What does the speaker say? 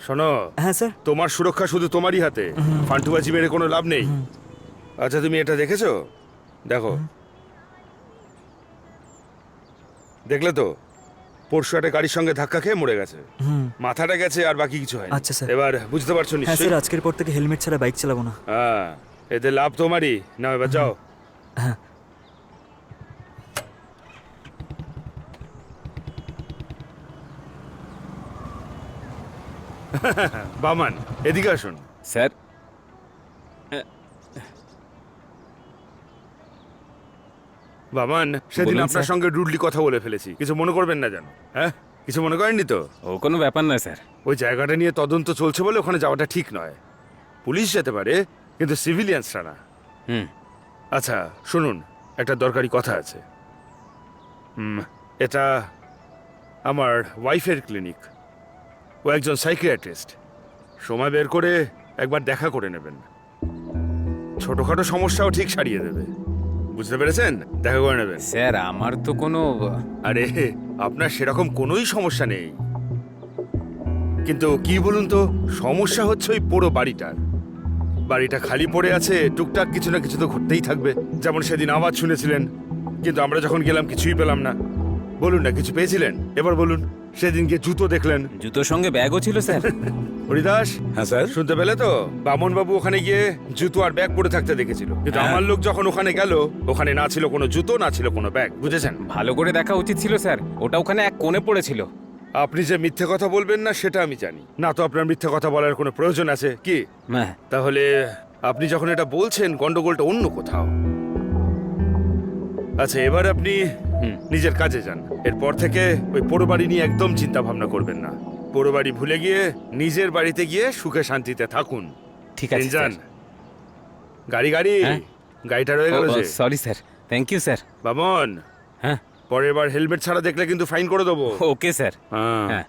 শোনো, হ্যাঁ স্যার। তোমার সুরক্ষা শুধু তোমারই হাতে, ফান্টুবাজি মেরে কোনো লাভ নেই। আচ্ছা, তুমি এটা দেখেছো? দেখো, দেখলে তো পরশু একটা গাড়ির সঙ্গে ধাক্কা খেয়ে মরে গেছে। মাথাটা গেছে, আর বাকি কিছু হয়। আচ্ছা স্যার। এবার বুঝতে পারছো হ্যাঁ নিশ্চয়ই? স্যার, আজকের পর থেকে হেলমেট ছাড়া বাইক চালাবো না। হ্যাঁ, এতে লাভ তোমারই। না, এবার যাও। হ্যাঁ। বামান, এদিকে আসুন। স্যার, বামান, সেদিন বলুন, আপনার স্যার। সঙ্গে রুডলি কথা বলে ফেলেছি, কিছু মনে করবেন না যেন। হ্যাঁ, কিছু মনে করেননি তো? ও কোনো ব্যাপার নয় স্যার। ওই জায়গাটা নিয়ে তদন্ত চলছে বলে ওখানে যাওয়াটা ঠিক নয়। পুলিশ যেতে পারে, কিন্তু সিভিলিয়ানসরা না। হুম। আচ্ছা শুনুন, একটা দরকারি কথা আছে। এটা আমার ওয়াইফের ক্লিনিক। ও একজন সাইকিয়াট্রিস্ট। সময় বের করে একবার দেখা করে নেবেন। ছোটখাটো সমস্যাও ঠিক সারিয়ে দেবে। বুঝতে পেরেছেন? দেখা করে নেবেন। স্যার, আমার তো কোনো... আরে, আপনার সেরকম কোনোই সমস্যা নেই, কিন্তু কি বলুন তো, সমস্যা হচ্ছে ওই পুরো বাড়িটার। বাড়িটা খালি পড়ে আছে, টুকটাক কিছু না কিছু তো ঘটতেই থাকবে। যেমন সেদিন আওয়াজ শুনেছিলেন, কিন্তু আমরা যখন গেলাম কিছুই পেলাম না। বলুন না, কিছু পেয়েছিলেন? এবার বলুন। সেদিনকে জুতো দেখলেন। জুতোর সঙ্গে ব্যাগও ছিল স্যার। হরিদাস, হ্যাঁ স্যার। শুনতে পেলে তো? বামন বাবু ওখানে গিয়ে জুতো আর ব্যাগ পড়ে থাকতে দেখেছিল, কিন্তু হ্যাঁ। আমার লোক যখন ওখানে গেল, ওখানে না ছিল কোনো জুতো, না ছিল কোনো ব্যাগ। বুঝেছেন? ভালো করে দেখা উচিত ছিল স্যার, ওটা ওখানে এক কোণে পড়েছিল। আপনি যে মিথ্যে কথা বলবেন না সেটা আমি জানি না, তো আপনার মিথ্যে কথা বলার কোনো প্রয়োজন আছে কি? হ্যাঁ। তাহলে আপনি যখন এটা বলছেন, গন্ডগোলটা অন্য কোথাও। আচ্ছা, এবার আপনি নিজের কাজে যান। এরপর থেকে ওই পোড়ো বাড়ি নিয়ে একদম চিন্তা ভাবনা করবেন না। পোড়ো বাড়ি ভুলে গিয়ে নিজের বাড়িতে গিয়ে সুখে শান্তিতে থাকুন। ঠিক আছে যান। স্যার। গাড়ি গাড়ি হ্যাঁ? গাড়িটা রয়ে গেল যে। Sorry sir, thank you sir. বামন, হ্যাঁ। পরের বার হেলমেট ছাড়া দেখলে কিন্তু ফাইন করে দেবো। Okay sir. হ্যাঁ। হ্যাঁ।